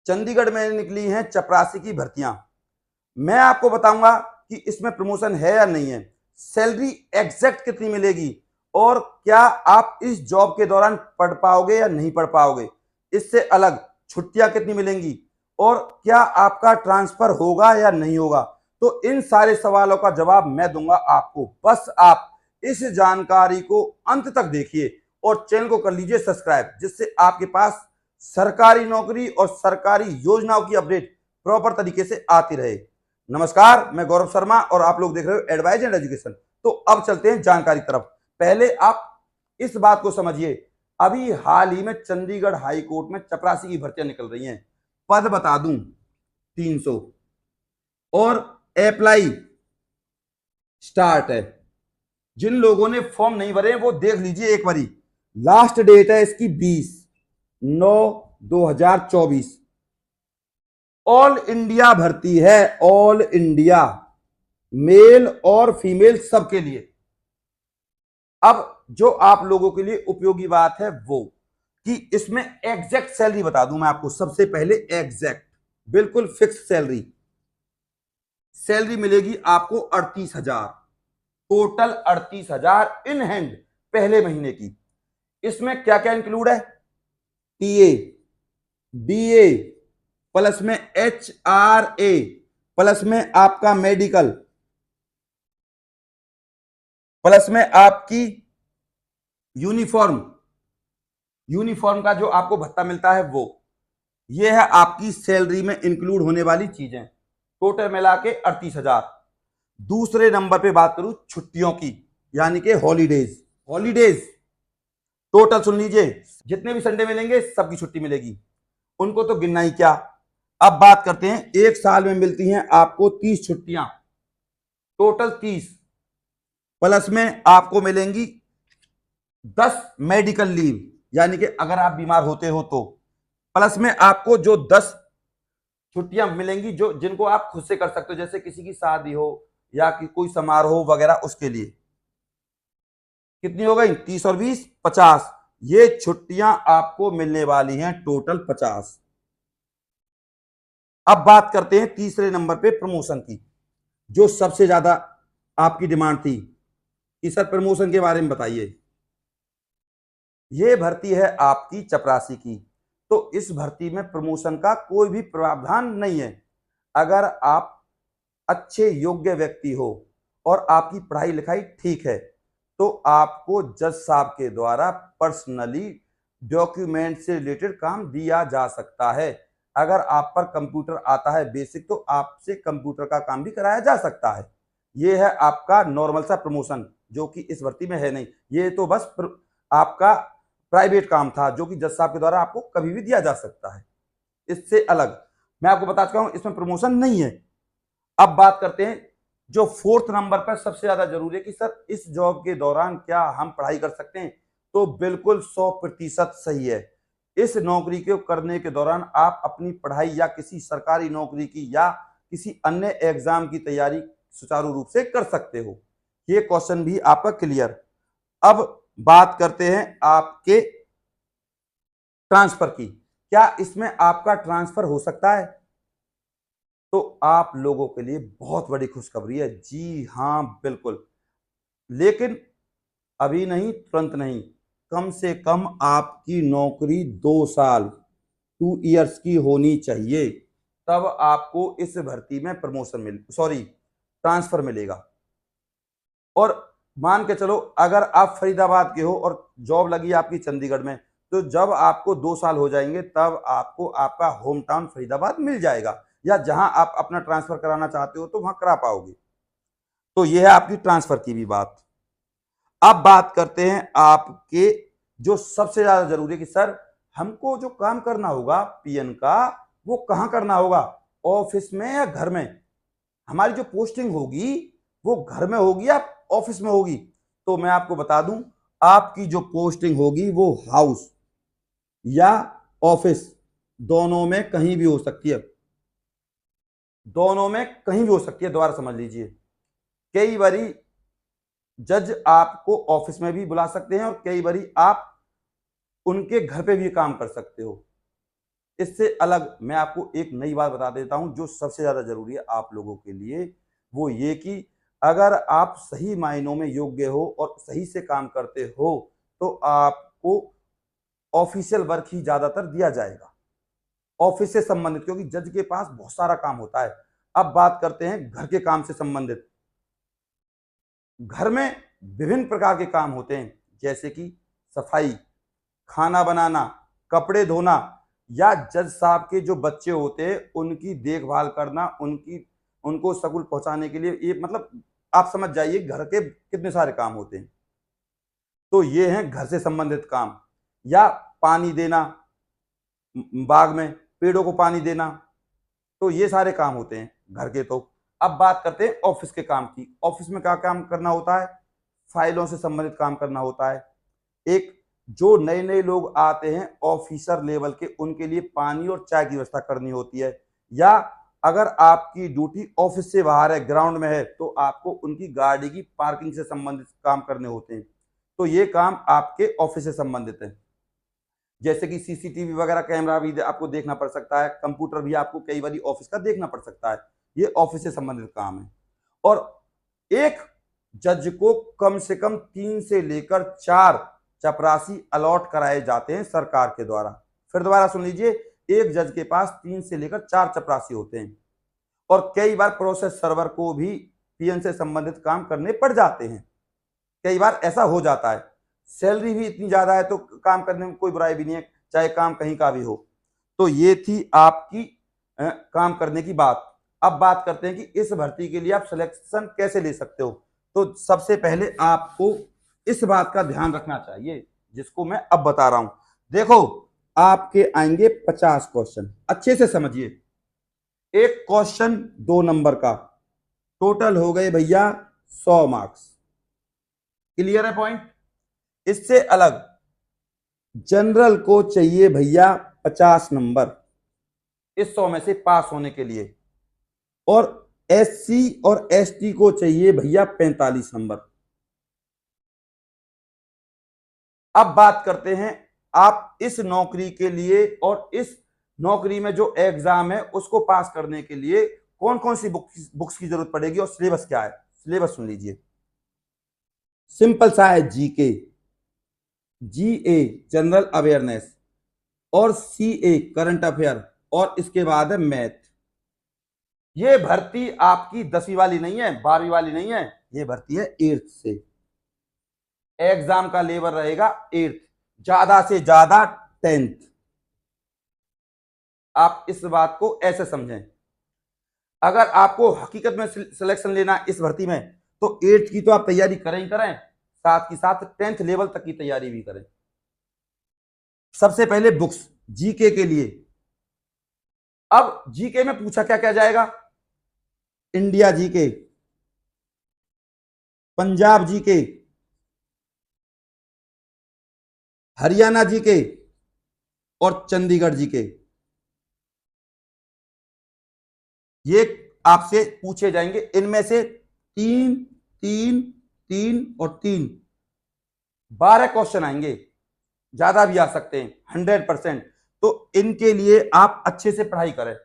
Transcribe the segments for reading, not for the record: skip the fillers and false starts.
चंडीगढ़ में निकली हैं चपरासी की भर्तियां। मैं आपको बताऊंगा कि इसमें प्रमोशन है या नहीं है, सैलरी एग्जैक्ट कितनी मिलेगी और क्या आप इस जॉब के दौरान पढ़ पाओगे या नहीं पढ़ पाओगे, इससे अलग छुट्टियां कितनी मिलेंगी और क्या आपका ट्रांसफर होगा या नहीं होगा। तो इन सारे सवालों का जवाब मैं दूंगा आपको। बस आप इस जानकारी को अंत तक देखिए और चैनल को कर लीजिए सब्सक्राइब, जिससे आपके पास सरकारी नौकरी और सरकारी योजनाओं की अपडेट प्रॉपर तरीके से आती रहे। नमस्कार, मैं गौरव शर्मा और आप लोग देख रहे हो एडवाइज एंड एजुकेशन। तो अब चलते हैं जानकारी तरफ। पहले आप इस बात को समझिए, अभी हाल ही में चंडीगढ़ हाई कोर्ट में चपरासी की भर्तियां निकल रही हैं। पद बता दूं 300 और अप्लाई स्टार्ट है। जिन लोगों ने फॉर्म नहीं भरे वो देख लीजिए एक बारी, लास्ट डेट है इसकी 20/9/2024। ऑल इंडिया भर्ती है, ऑल इंडिया, मेल और फीमेल सबके लिए। अब जो आप लोगों के लिए उपयोगी बात है वो कि इसमें एग्जैक्ट सैलरी बता दूं मैं आपको। सबसे पहले एग्जैक्ट बिल्कुल फिक्स सैलरी मिलेगी आपको 38,000, टोटल 38,000 इन हैंड पहले महीने की। इसमें क्या क्या इंक्लूड है, टीए, बीए, प्लस में HRA, प्लस में आपका मेडिकल, प्लस में आपकी यूनिफॉर्म का जो आपको भत्ता मिलता है वो। ये है आपकी सैलरी में इंक्लूड होने वाली चीजें, टोटल मिला के 38,000। दूसरे नंबर पे बात करूं छुट्टियों की, यानी कि हॉलीडेज टोटल सुन लीजिए, जितने भी संडे मिलेंगे सबकी छुट्टी मिलेगी, उनको तो गिनना ही क्या। अब बात करते हैं, एक साल में मिलती हैं आपको 30 छुट्टियां, टोटल 30, प्लस में आपको मिलेंगी 10 मेडिकल लीव, यानी कि अगर आप बीमार होते हो तो, प्लस में आपको जो 10 छुट्टियां मिलेंगी जो जिनको आप खुद से कर सकते हो, जैसे किसी की शादी हो या कि कोई समारोह वगैरह, उसके लिए। कितनी हो गई, 30 और 20 50। ये छुट्टियां आपको मिलने वाली हैं टोटल 50। अब बात करते हैं तीसरे नंबर पे प्रमोशन की, जो सबसे ज्यादा आपकी डिमांड थी कि सर प्रमोशन के बारे में बताइए। ये भर्ती है आपकी चपरासी की, तो इस भर्ती में प्रमोशन का कोई भी प्रावधान नहीं है। अगर आप अच्छे योग्य व्यक्ति हो और आपकी पढ़ाई लिखाई ठीक है तो आपको जज साहब के द्वारा पर्सनली डॉक्यूमेंट से रिलेटेड काम दिया जा सकता है। अगर आप पर कंप्यूटर आता है बेसिक तो आपसे कंप्यूटर का काम भी कराया जा सकता है। यह है आपका नॉर्मल सा प्रमोशन, जो कि इस भर्ती में है नहीं। ये तो बस आपका प्राइवेट काम था जो कि जज साहब के द्वारा आपको कभी भी दिया जा सकता है। इससे अलग मैं आपको बता चुका हूं, इसमें प्रमोशन नहीं है। अब बात करते हैं जो फोर्थ नंबर पर सबसे ज्यादा जरूरी है कि सर इस जॉब के दौरान क्या हम पढ़ाई कर सकते हैं। तो बिल्कुल 100% सही है। इस नौकरी को करने के दौरान आप अपनी पढ़ाई या किसी सरकारी नौकरी की या किसी अन्य एग्जाम की तैयारी सुचारू रूप से कर सकते हो। ये क्वेश्चन भी आपका क्लियर। अब बात करते हैं आपके ट्रांसफर की, क्या इसमें आपका ट्रांसफर हो सकता है। तो आप लोगों के लिए बहुत बड़ी खुशखबरी है, जी हां बिल्कुल, लेकिन अभी नहीं, तुरंत नहीं, कम से कम आपकी नौकरी 2 साल 2 इयर्स की होनी चाहिए, तब आपको इस भर्ती में ट्रांसफर मिलेगा। और मान के चलो अगर आप फरीदाबाद के हो और जॉब लगी आपकी चंडीगढ़ में, तो जब आपको 2 साल हो जाएंगे तब आपको आपका होम टाउन फरीदाबाद मिल जाएगा, या जहां आप अपना ट्रांसफर कराना चाहते हो तो वहां करा पाओगे। तो यह है आपकी ट्रांसफर की भी बात। अब बात करते हैं आपके जो सबसे ज्यादा जरूरी है कि सर हमको जो काम करना होगा पीएन का, वो कहां करना होगा, ऑफिस में या घर में। हमारी जो पोस्टिंग होगी वो घर में होगी या ऑफिस में होगी। तो मैं आपको बता दूं, आपकी जो पोस्टिंग होगी वो हाउस या ऑफिस, दोनों में कहीं भी हो सकती है, दोनों में कहीं भी हो सकती है। दोबारा समझ लीजिए, कई बारी जज आपको ऑफिस में भी बुला सकते हैं और कई बारी आप उनके घर पे भी काम कर सकते हो। इससे अलग मैं आपको एक नई बात बता देता हूं जो सबसे ज्यादा जरूरी है आप लोगों के लिए, वो ये कि अगर आप सही मायनों में योग्य हो और सही से काम करते हो तो आपको ऑफिशियल वर्क ही ज्यादातर दिया जाएगा, ऑफिस से संबंधित, क्योंकि जज के पास बहुत सारा काम होता है। अब बात करते हैं घर के काम से संबंधित। घर में विभिन्न प्रकार के काम होते हैं, जैसे कि सफाई, खाना बनाना, कपड़े धोना, या जज साहब के जो बच्चे होते हैं उनकी देखभाल करना, उनको स्कूल पहुंचाने के लिए, ये मतलब आप समझ जाइए घर के कितने सारे काम होते हैं। तो ये हैं घर से संबंधित काम। या पानी देना, बाग में पेड़ों को पानी देना, तो ये सारे काम होते हैं घर के। तो अब बात करते हैं ऑफिस के काम की। ऑफिस में क्या काम करना होता है? फाइलों से संबंधित काम करना होता है। एक जो नए नए लोग आते हैं ऑफिसर लेवल के, उनके लिए पानी और चाय की व्यवस्था करनी होती है। या अगर आपकी ड्यूटी ऑफिस से बाहर है, ग्राउंड में है, तो आपको उनकी गाड़ी की पार्किंग से संबंधित काम करने होते हैं। तो ये काम आपके ऑफिस से संबंधित है। जैसे कि सीसीटीवी वगैरह कैमरा भी आपको देखना पड़ सकता है, कंप्यूटर भी आपको कई बार ऑफिस का देखना पड़ सकता है। ये ऑफिस से संबंधित काम है। और एक जज को कम से कम 3 से लेकर 4 चपरासी अलॉट कराए जाते हैं सरकार के द्वारा। फिर दोबारा सुन लीजिए, एक जज के पास 3 से लेकर 4 चपरासी होते हैं। और कई बार प्रोसेस सर्वर को भी पीएन से संबंधित काम करने पड़ जाते हैं, कई बार ऐसा हो जाता है। सैलरी भी इतनी ज्यादा है तो काम करने में कोई बुराई भी नहीं है, चाहे काम कहीं का भी हो। तो ये थी आपकी काम करने की बात। अब बात करते हैं कि इस भर्ती के लिए आप सिलेक्शन कैसे ले सकते हो। तो सबसे पहले आपको इस बात का ध्यान रखना चाहिए जिसको मैं अब बता रहा हूं। देखो, आपके आएंगे 50 क्वेश्चन, अच्छे से समझिए। एक क्वेश्चन 2 नंबर का, टोटल हो गए भैया 100 मार्क्स। क्लियर है पॉइंट? इससे अलग जनरल को चाहिए भैया 50 नंबर इस 100 में से पास होने के लिए, और एससी और एसटी को चाहिए भैया 45 नंबर। अब बात करते हैं आप इस नौकरी के लिए, और इस नौकरी में जो एग्जाम है उसको पास करने के लिए कौन कौन सी बुक्स की जरूरत पड़ेगी और सिलेबस क्या है। सिलेबस सुन लीजिए, सिंपल सा है। जीके, जीए जनरल अवेयरनेस, और सीए करंट अफेयर, और इसके बाद है मैथ। ये भर्ती आपकी 10वीं वाली नहीं है, 12वीं वाली नहीं है, ये भर्ती है 8th से। एग्जाम का लेवल रहेगा 8th, ज्यादा से ज्यादा 10th। आप इस बात को ऐसे समझें, अगर आपको हकीकत में सिलेक्शन लेना इस भर्ती में, तो 8th की तो आप तैयारी करें ही करें, साथ ही साथ 10th लेवल तक की तैयारी भी करें। सबसे पहले बुक्स जीके के लिए। अब जीके में पूछा क्या क्या जाएगा? India GK, Punjab GK, Haryana GK, और चंडीगढ़ जीके। ये आपसे पूछे जाएंगे। इनमें से 3 3 3 और 3 12 क्वेश्चन आएंगे, ज्यादा भी आ सकते हैं 100%। तो इनके लिए आप अच्छे से पढ़ाई करें।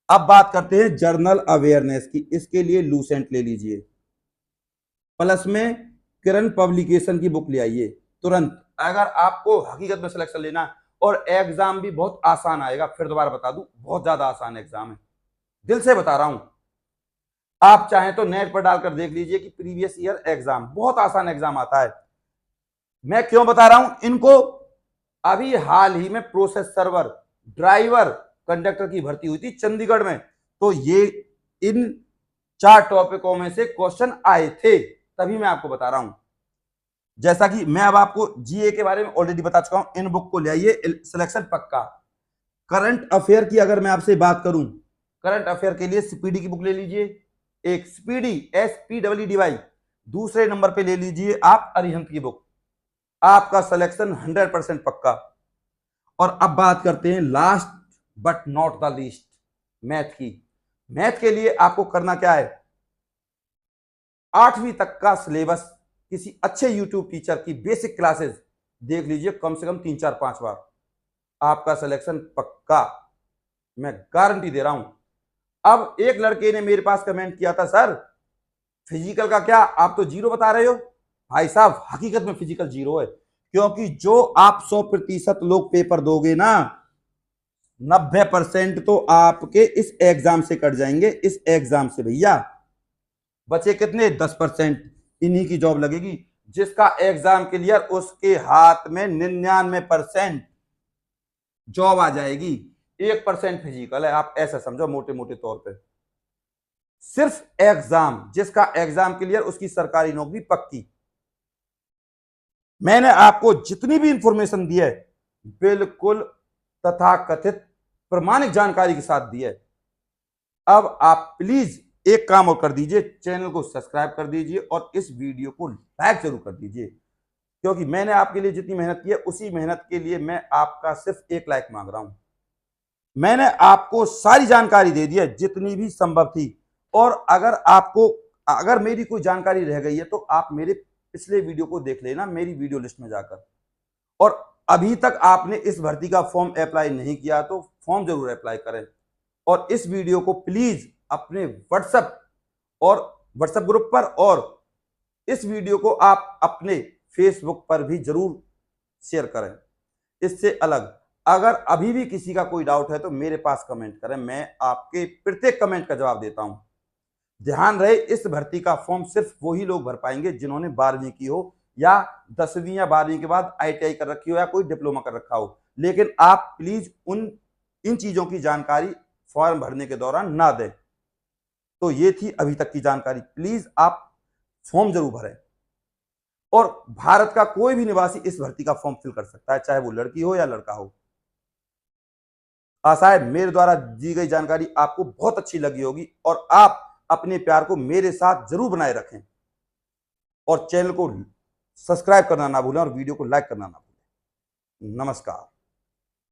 अब बात करते हैं जर्नल अवेयरनेस की। इसके लिए लूसेंट ले लीजिए, प्लस में किरण पब्लिकेशन की बुक ले आइए तुरंत, अगर आपको हकीकत में सिलेक्शन लेना। और एग्जाम भी बहुत आसान आएगा, फिर दोबारा बता दूं, बहुत ज्यादा आसान एग्जाम है, दिल से बता रहा हूं। आप चाहें तो नेट पर डालकर देख लीजिए कि प्रीवियस ईयर एग्जाम, बहुत आसान एग्जाम आता है। मैं क्यों बता रहा हूं इनको? अभी हाल ही में प्रोसेस सर्वर, ड्राइवर, कंडक्टर की भर्ती हुई थी चंडीगढ़ में, तो ये इन 4 टॉपिकों में से क्वेश्चन आए थे, तभी मैं आपको बता रहा हूं। जैसा कि मैं अब आपको जीए के बारे में ऑलरेडी बता चुका हूं, इन बुक को ले आइए, सिलेक्शन पक्का। करंट अफेयर की अगर मैं आपसे बात करूं, करंट अफेयर के लिए स्पीडी की बुक ले लीजिए, एक स्पीडी SPWDY। दूसरे नंबर पे ले लीजिए आप अरिहंत की बुक, आपका सिलेक्शन 100% पक्का। और अब बात करते हैं last but not the least, math की। मैथ के लिए आपको करना क्या है? 8वीं तक का सिलेबस किसी अच्छे यूट्यूब टीचर की बेसिक क्लासेस देख लीजिए, कम से कम 3 4 5 बार। आपका सिलेक्शन पक्का, मैं गारंटी दे रहा हूं। अब एक लड़के ने मेरे पास कमेंट किया था, सर फिजिकल का क्या, आप तो 0 बता रहे हो। भाई साहब हकीकत में फिजिकल 0 है, क्योंकि जो आप 100% लोग पेपर दोगे ना, 90% तो आपके इस एग्जाम से कट जाएंगे, इस एग्जाम से भैया। बचे कितने, 10%, इन्हीं की जॉब लगेगी। जिसका एग्जाम क्लियर, उसके हाथ में 99% जॉब आ जाएगी। 1% फिजिकल है, आप ऐसा समझो मोटे मोटे तौर पे। सिर्फ एग्जाम, जिसका एग्जाम क्लियर उसकी सरकारी नौकरी पक्की। मैंने आपको जितनी भी इंफॉर्मेशन दी है बिल्कुल तथाकथित प्रमाणिक जानकारी के साथ दी है। अब आप प्लीज एक काम और कर दीजिए, चैनल को सब्सक्राइब कर दीजिए और इस वीडियो को लाइक जरूर कर दीजिए, क्योंकि मैंने आपके लिए जितनी मेहनत की है उसी मेहनत के लिए मैं आपका सिर्फ एक लाइक मांग रहा हूं। मैंने आपको सारी जानकारी दे दी है जितनी भी संभव थी, और अगर मेरी कोई जानकारी रह गई है तो आप मेरे पिछले वीडियो को देख लेना मेरी वीडियो लिस्ट में जाकर। और अभी तक आपने इस भर्ती का फॉर्म अप्लाई नहीं किया तो फॉर्म जरूर अप्लाई करें, और इस वीडियो को प्लीज अपने व्हाट्सएप ग्रुप पर, और इस वीडियो को आप अपने फेसबुक पर भी जरूर शेयर करें। इससे अलग अगर अभी भी किसी का कोई डाउट है तो मेरे पास कमेंट करें, मैं आपके प्रत्येक कमेंट का जवाब देता हूं। ध्यान रहे, इस भर्ती का फॉर्म सिर्फ वही लोग भर पाएंगे जिन्होंने 12वीं की हो, या 10वीं या 12वीं के बाद ITI कर रखी हो, या कोई डिप्लोमा कर रखा हो। लेकिन आप प्लीज इन चीजों की जानकारी फॉर्म भरने के दौरान ना दें। तो ये थी अभी तक की जानकारी, प्लीज आप फॉर्म जरूर भरें। और भारत का कोई भी निवासी इस भर्ती का फॉर्म फिल कर सकता है, चाहे वो लड़की हो या लड़का हो। आशा है मेरे द्वारा दी गई जानकारी आपको बहुत अच्छी लगी होगी, और आप अपने प्यार को मेरे साथ जरूर बनाए रखें, और चैनल को सब्सक्राइब करना ना भूलें, और वीडियो को लाइक करना ना भूलें। नमस्कार।